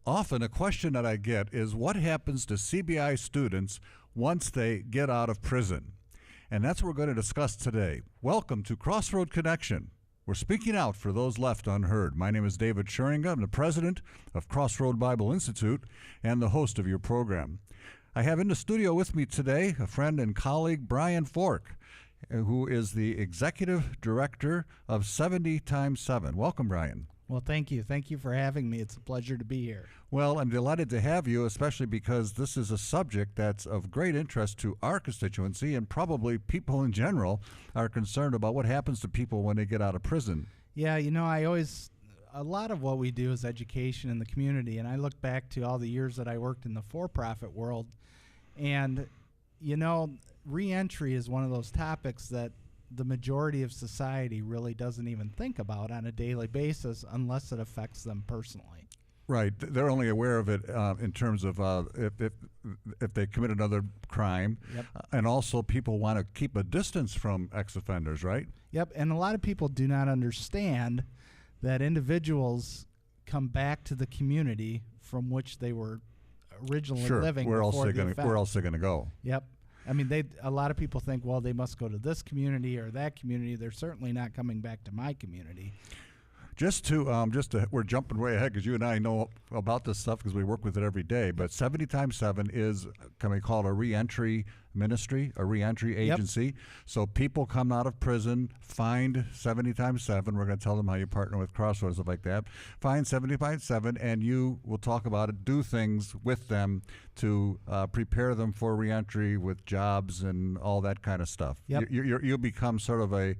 Often a question that I get is what happens to CBI students once they get out of prison? And that's what we're going to discuss today. Welcome to Crossroad Connection. We're speaking out for those left unheard. My name is David Scheringa. I'm the president of Crossroad Bible Institute and the host of your program. I have in the studio with me today a friend and colleague, Brian Fork, who is the executive director of 70 times 7. Welcome, Brian. Well, thank you. Thank you for having me. It's a pleasure to be here. Well, I'm delighted to have you, especially because this is a subject that's of great interest to our constituency, and probably people in general are concerned about what happens to people when they get out of prison. Yeah, a lot of what we do is education in the community, and I look back to all the years that I worked in the for-profit world, and, reentry is one of those topics that the majority of society really doesn't even think about on a daily basis unless it affects them personally. Right. They're only aware of it in terms of if they commit another crime. Yep. And also people want to keep a distance from ex-offenders, right? Yep, and a lot of people do not understand that individuals come back to the community from which they were originally living Where before the offense. Where else are they going to go? Yep. I mean, a lot of people think, well, they must go to this community or that community. They're certainly not coming back to my community. We're jumping way ahead because you and I know about this stuff because we work with it every day. But 70 times 7 is, can we call it a reentry ministry, a reentry agency? Yep. So people come out of prison, find 70 times 7. We're going to tell them how you partner with Crossroad, stuff like that. Find 70 times 7, and you will talk about it, do things with them to prepare them for reentry with jobs and all that kind of stuff. Yep. You'll become sort of a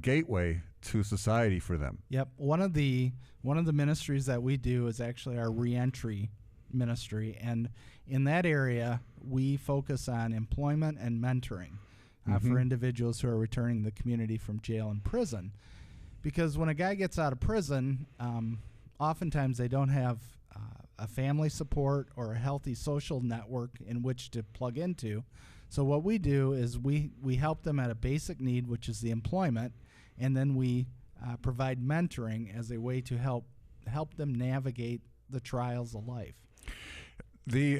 gateway to society for them. Yep. One of the ministries that we do is actually our reentry ministry, and in that area we focus on employment and mentoring for individuals who are returning to the community from jail and prison. Because when a guy gets out of prison, oftentimes they don't have a family support or a healthy social network in which to plug into. So what we do is we help them at a basic need, which is the employment, and then we provide mentoring as a way to help them navigate the trials of life. The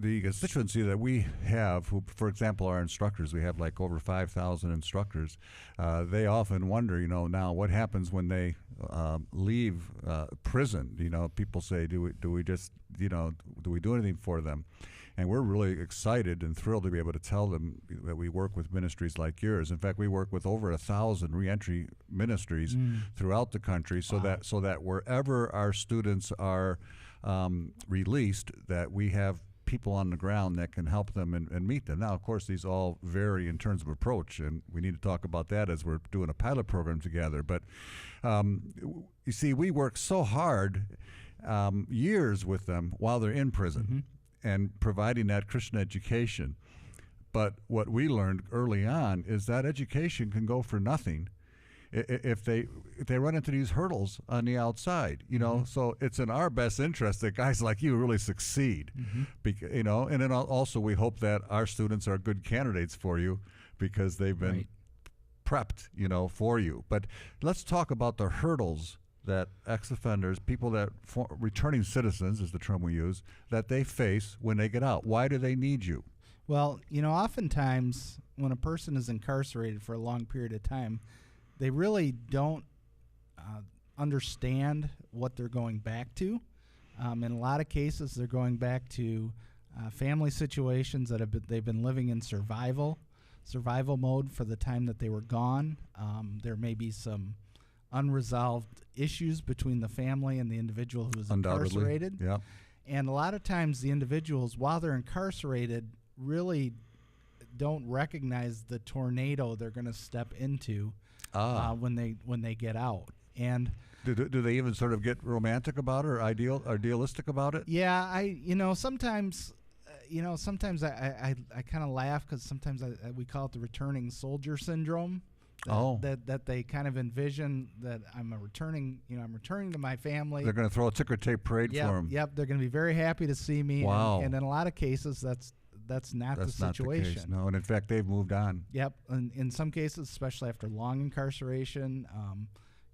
constituency that we have, who, for example, our instructors, we have like over 5,000 instructors. They often wonder, now what happens when they leave prison? People say, do we do anything for them? And we're really excited and thrilled to be able to tell them that we work with ministries like yours. In fact, we work with over 1,000 reentry ministries throughout the country, so that wherever our students are released, that we have people on the ground that can help them and meet them. Now, of course, these all vary in terms of approach, and we need to talk about that as we're doing a pilot program together. But you see, we work so hard years with them while they're in prison and providing that Christian education. But what we learned early on is that education can go for nothing if they run into these hurdles on the outside, So it's in our best interest that guys like you really succeed, And then also we hope that our students are good candidates for you because they've been prepped, for you. But let's talk about the hurdles that ex-offenders, people that returning citizens is the term we use, that they face when they get out. Why do they need you? Well, oftentimes when a person is incarcerated for a long period of time, they really don't understand what they're going back to. In a lot of cases, they're going back to family situations that they've been living in survival mode for the time that they were gone. There may be some unresolved issues between the family and the individual who is incarcerated. Yeah. And a lot of times the individuals, while they're incarcerated, really don't recognize the tornado they're going to step into when they get out. And do they even sort of get romantic about it or idealistic about it? Yeah, sometimes I kind of laugh because sometimes we call it the returning soldier syndrome. That they kind of envision that I'm returning to my family. They're going to throw a ticker tape parade for them. Yep, they're going to be very happy to see me. Wow. And in a lot of cases, that's not the situation. Not the case. No, and in fact, they've moved on. Yep, and in some cases, especially after long incarceration,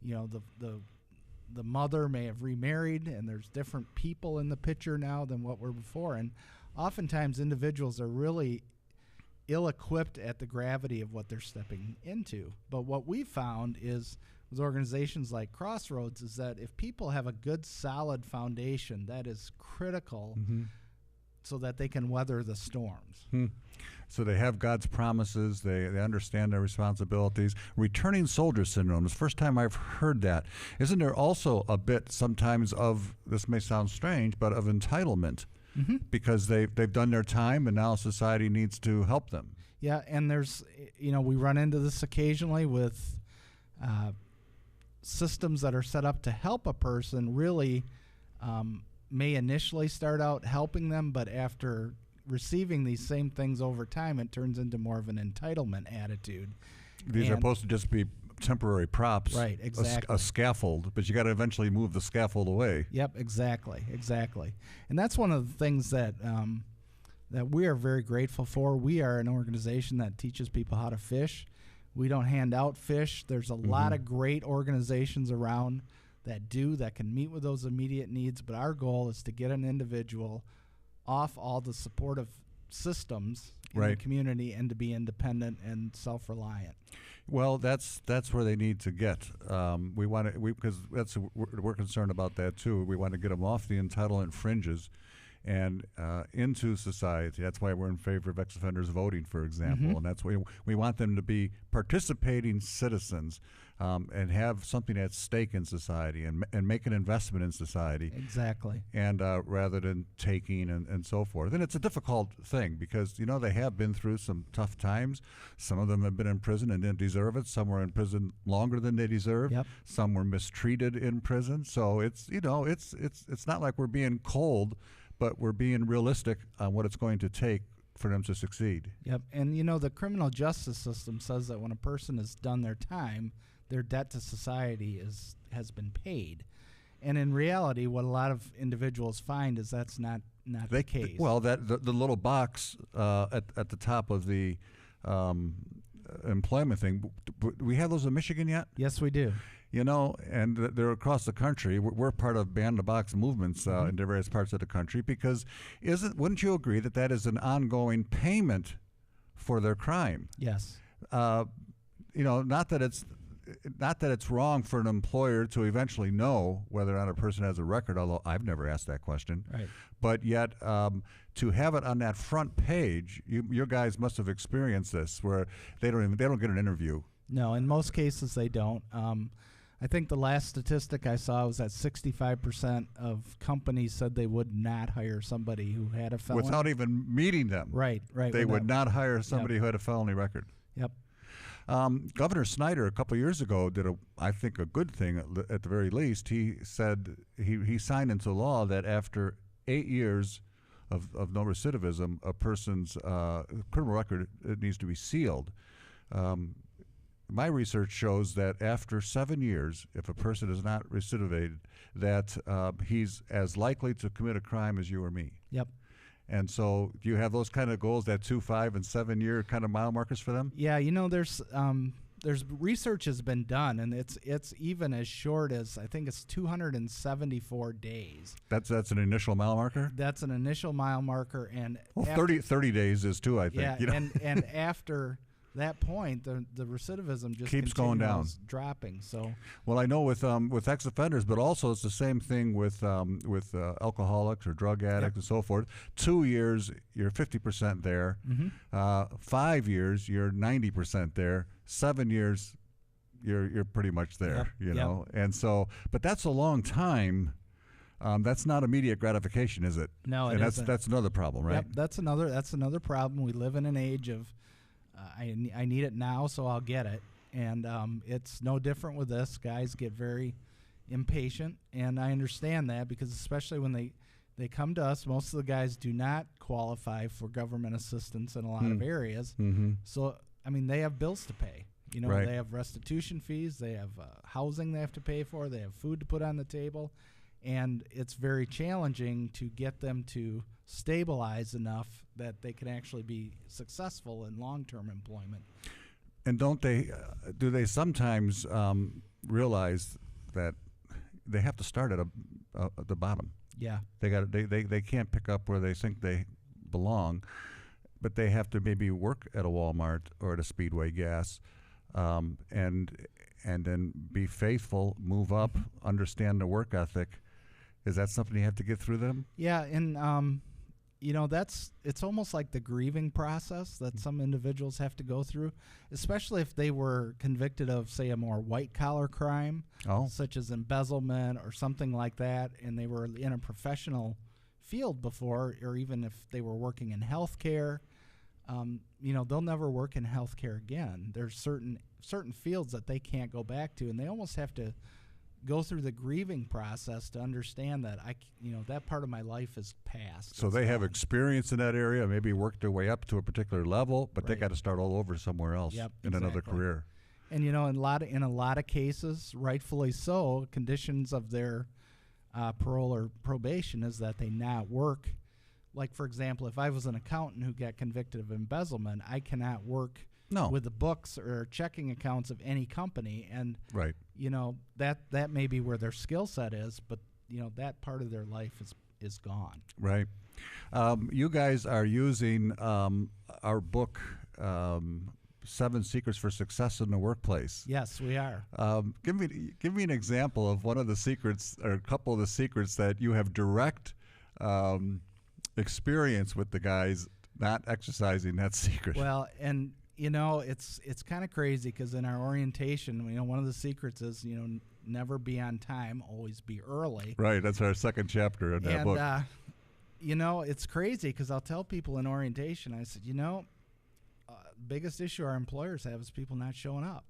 the the mother may have remarried, and there's different people in the picture now than what were before. And oftentimes individuals are really ill-equipped at the gravity of what they're stepping into. But what we found is with organizations like Crossroads is that if people have a good, solid foundation, that is critical so that they can weather the storms. So they have God's promises. They understand their responsibilities. Returning soldier syndrome is the first time I've heard that. Isn't there also a bit sometimes of, this may sound strange, but of entitlement? Because they've done their time and now society needs to help them. Yeah, and there's, we run into this occasionally with systems that are set up to help a person really may initially start out helping them, but after receiving these same things over time, it turns into more of an entitlement attitude. These are supposed to just be temporary props, right? Exactly. A scaffold, but you got to eventually move the scaffold away. Yep, exactly. And that's one of the things that that we are very grateful for. We are an organization that teaches people how to fish. We don't hand out fish. There's a lot of great organizations around that can meet with those immediate needs, but our goal is to get an individual off all the supportive systems in the community and to be independent and self-reliant. Well, that's where they need to get. Because we're concerned about that too. We want to get them off the entitlement fringes and into society. That's why we're in favor of ex-offenders voting, for example, and that's why we want them to be participating citizens and have something at stake in society and make an investment in society. Exactly. And rather than taking and so forth. And it's a difficult thing because, they have been through some tough times. Some of them have been in prison and didn't deserve it. Some were in prison longer than they deserved. Yep. Some were mistreated in prison. So it's not like we're being cold, but we're being realistic on what it's going to take for them to succeed. Yep. And, the criminal justice system says that when a person has done their time, their debt to society has been paid. And in reality, what a lot of individuals find is that's not the case. Well, the little box at the top of the employment thing, we have those in Michigan yet? Yes, we do. And they're across the country. We're part of ban the box movements in various parts of the country because wouldn't you agree that is an ongoing payment for their crime? Yes. Not that it's wrong for an employer to eventually know whether or not a person has a record, although I've never asked that question. Right. But yet, to have it on that front page, your guys must have experienced this, where they don't get an interview. No, in most cases they don't. I think the last statistic I saw was that 65% of companies said they would not hire somebody who had a felony. Without even meeting them. Right. They would not hire somebody who had a felony record. Yep. Governor Snyder a couple of years ago did I think a good thing at the very least. He said he signed into law that after 8 years of no recidivism, a person's criminal record needs to be sealed. My research shows that after 7 years, if a person is not recidivated, that he's as likely to commit a crime as you or me. Yep. And so do you have those kind of goals, that 2, 5, and 7 year kind of mile markers for them? Yeah, there's research has been done, and it's even as short as, I think it's 274 days. That's an initial mile marker? That's an initial mile marker. And 30 days is too, I think. Yeah, and after that point, the recidivism just keeps going down, dropping. So, well, I know with ex-offenders, but also it's the same thing with alcoholics or drug addicts and so forth. 2 years, you're 50% there. 5 years, you're 90% there. 7 years, you're pretty much there. And so, but that's a long time. That's not immediate gratification, is it? No, and that's another problem, right? Yep, that's another problem. We live in an age of I need it now, so I'll get it. And it's no different with this. Guys get very impatient, and I understand that because especially when they come to us, most of the guys do not qualify for government assistance in a lot of areas. So, they have bills to pay. They have restitution fees. They have housing they have to pay for. They have food to put on the table. And it's very challenging to get them to stabilize enough that they can actually be successful in long-term employment. And do they sometimes realize that they have to start at the bottom. Yeah. They can't pick up where they think they belong, but they have to maybe work at a Walmart or at a Speedway Gas, and then be faithful, move up, understand the work ethic. Is that something you have to get through them? Yeah, and it's almost like the grieving process that some individuals have to go through, especially if they were convicted of, say, a more white-collar crime, such as embezzlement or something like that, and they were in a professional field before, or even if they were working in healthcare. They'll never work in healthcare again. There's certain fields that they can't go back to, and they almost have to go through the grieving process to understand that that part of my life is past. So they have experience in that area, maybe worked their way up to a particular level, but they got to start all over somewhere else in another career. And in a lot of cases, rightfully so, conditions of their parole or probation is that they not work. Like, for example, if I was an accountant who got convicted of embezzlement, I cannot work with the books or checking accounts of any company. And that may be where their skill set is, but that part of their life is gone. Right. You guys are using our book, 7 Secrets for Success in the Workplace. Yes, we are. Give me an example of one of the secrets, or a couple of the secrets that you have direct experience with the guys not exercising that secret. Well, and it's kind of crazy because in our orientation, one of the secrets is never be on time, always be early. Right, that's our second chapter in that book. It's crazy because I'll tell people in orientation, I said, biggest issue our employers have is people not showing up.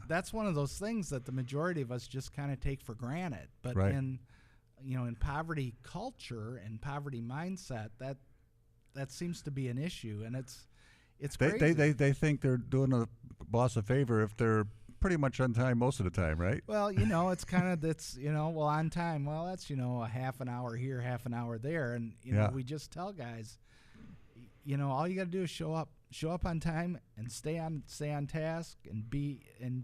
That's one of those things that the majority of us just kind of take for granted. But in poverty culture and poverty mindset, that seems to be an issue, and it's crazy. They think they're doing a boss a favor if they're pretty much on time most of the time, right? Well, it's kind of on time. Well, that's a half an hour here, half an hour there, and we just tell guys, all you got to do is show up on time and stay on task and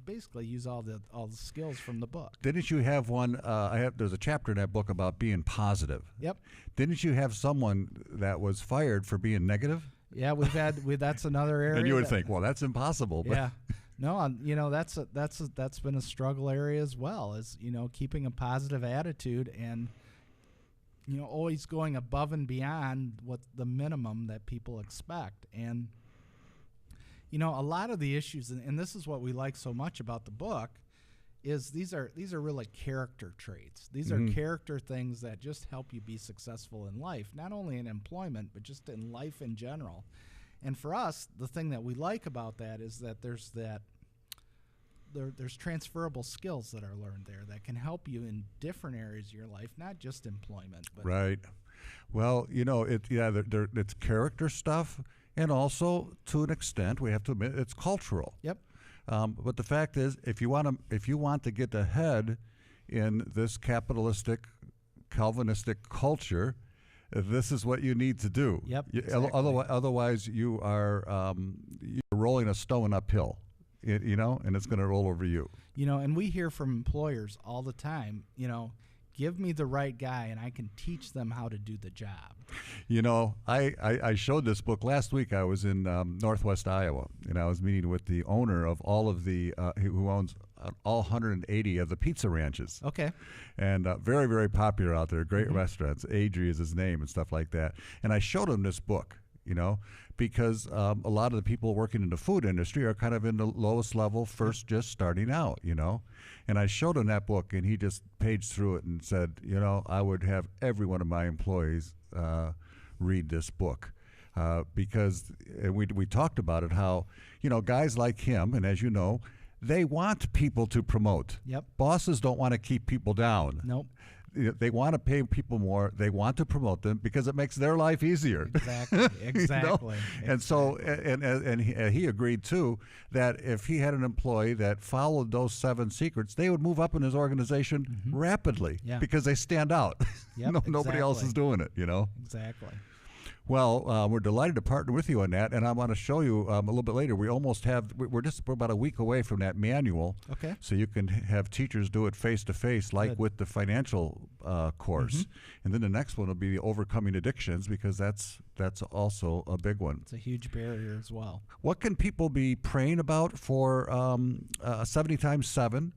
basically use all the skills from the book. Didn't you have one? There's a chapter in that book about being positive. Yep. Didn't you have someone that was fired for being negative? Yeah, that's another area. And you would think, well, that's impossible. But yeah. No, that's been a struggle area as well, is keeping a positive attitude and always going above and beyond what the minimum that people expect. And a lot of the issues, and this is what we like so much about the book, is these are really character traits. These are character things that just help you be successful in life, not only in employment, but just in life in general. And for us, the thing that we like about that is that there's transferable skills that are learned there that can help you in different areas of your life, not just employment. But right. Well, it's character stuff, and also to an extent, we have to admit, it's cultural. Yep. But the fact is, if you want to get ahead in this capitalistic, Calvinistic culture, this is what you need to do. Yep. Exactly. Otherwise, you are you're rolling a stone uphill, and it's going to roll over you. And we hear from employers all the time, give me the right guy and I can teach them how to do the job. I showed this book last week. I was in Northwest Iowa, and I was meeting with the owner of all of the who owns all 180 of the pizza ranches. Okay. And very, very popular out there. Great restaurants. Adri is his name and stuff like that. And I showed him this book, because a lot of the people working in the food industry are kind of in the lowest level, first just starting out, And I showed him that book, and he just paged through it and said, I would have every one of my employees read this book. Because we talked about it, how, guys like him, and as you know, they want people to promote. Yep. Bosses don't want to keep people down. Nope. They want to pay people more. They want to promote them because it makes their life easier. Exactly. Exactly. And so, and he agreed too that if he had an employee that followed those 7 secrets, they would move up in his organization rapidly because they stand out. Yep, Nobody else is doing it. Exactly. Well, we're delighted to partner with you on that, and I want to show you a little bit later. We're about a week away from that manual, Okay. so you can have teachers do it face to face, like Good. with the financial course. And then the next one will be overcoming addictions, because that's also a big one. It's a huge barrier as well. What can people be praying about for 70 times 7,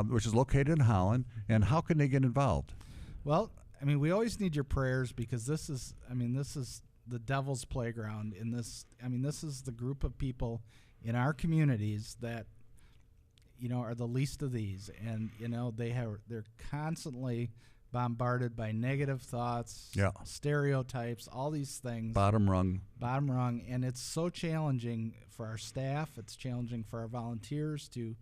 which is located in Holland, and how can they get involved? Well, I mean, we always need your prayers, because this is the devil's playground in this. I mean, this is the group of people in our communities that, are the least of these. And, they're constantly bombarded by negative thoughts, stereotypes, all these things. Bottom rung. And it's so challenging for our staff. It's challenging for our volunteers to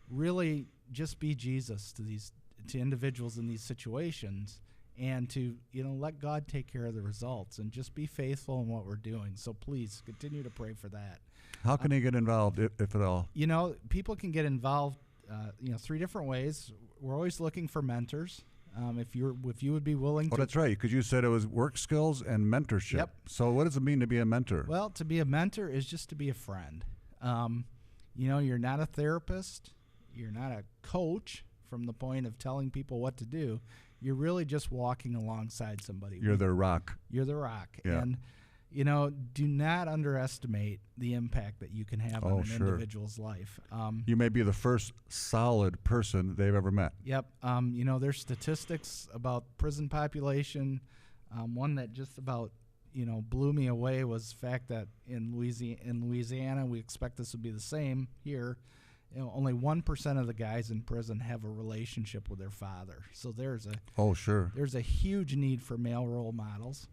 really just be Jesus to individuals in these situations, and to let God take care of the results, and just be faithful in what we're doing. So please continue to pray for that. How can they get involved, if at all? People can get involved 3 different ways. We're always looking for mentors. If you would be willing to. Oh, that's right, because you said it was work skills and mentorship. Yep. So what does it mean to be a mentor? Well, to be a mentor is just to be a friend. You're not a therapist. You're not a coach from the point of telling people what to do. You're really just walking alongside somebody. You're their rock. You're the rock. Yeah. And, do not underestimate the impact that you can have on an individual's life. You may be the first solid person they've ever met. Yep. There's statistics about prison population. One that just about, blew me away was the fact that in Louisiana, we expect this would be the same here. Only 1% of the guys in prison have a relationship with their father. So there's a huge need for male role models.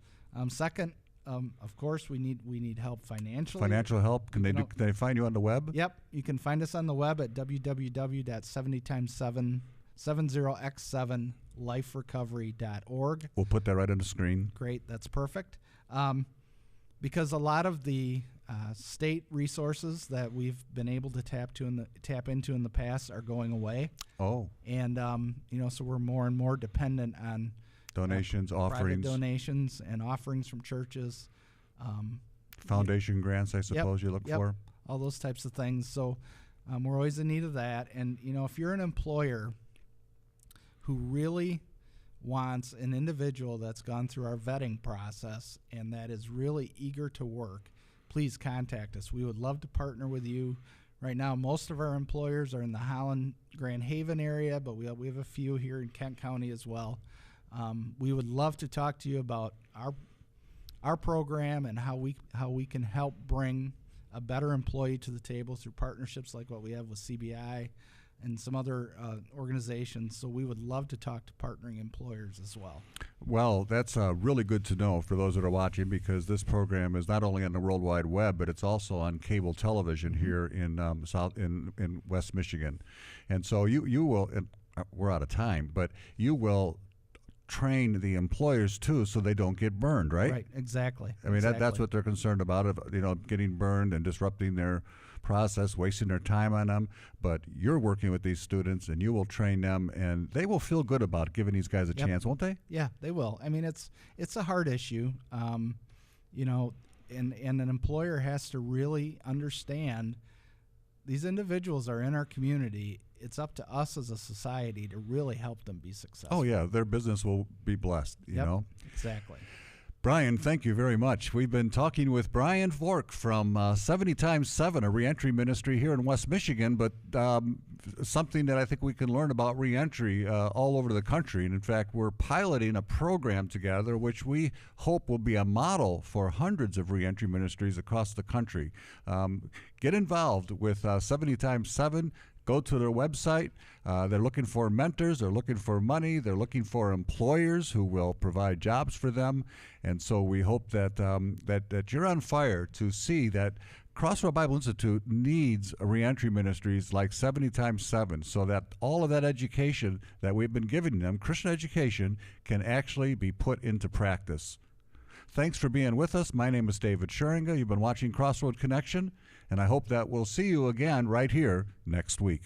Second, of course, we need help financially. Financial help. Can they find you on the web? Yep, you can find us on the web at www.70x7liferecovery.org. We'll put that right on the screen. Great, that's perfect. Because a lot of the state resources that we've been able to tap into in the past are going away. Oh. And so we're more and more dependent on donations, offerings, private donations, and offerings from churches. Foundation grants, I suppose you look for. All those types of things. So we're always in need of that. And if you're an employer who really wants an individual that's gone through our vetting process and that is really eager to work, please contact us. We would love to partner with you. Right now, most of our employers are in the Holland, Grand Haven area, but we have a few here in Kent County as well. We would love to talk to you about our program and how we can help bring a better employee to the table through partnerships like what we have with CBI and some other organizations. So we would love to talk to partnering employers as well. Well, that's really good to know for those that are watching, because this program is not only on the World Wide Web, but it's also on cable television here in in West Michigan. And so you will, and we're out of time, but you will train the employers too, so they don't get burned, right? Right, exactly. I mean, that's what they're concerned about, getting burned and disrupting their process, wasting their time on them. But you're working with these students, and you will train them, and they will feel good about giving these guys a chance, won't they? Yeah, they will. I mean, it's a hard issue, and an employer has to really understand these individuals are in our community. It's up to us as a society to really help them be successful. Oh, yeah, their business will be blessed, you know? Exactly. Brian, thank you very much. We've been talking with Brian Fork from 70 times 7, a reentry ministry here in West Michigan, but something that I think we can learn about reentry all over the country. And in fact, we're piloting a program together which we hope will be a model for hundreds of reentry ministries across the country. Get involved with 70 times 7. Go to their website. They're looking for mentors. They're looking for money. They're looking for employers who will provide jobs for them. And so we hope that that you're on fire to see that Crossroad Bible Institute needs reentry ministries like 70 times 7, so that all of that education that we've been giving them, Christian education, can actually be put into practice. Thanks for being with us. My name is David Scheringa. You've been watching Crossroad Connection, and I hope that we'll see you again right here next week.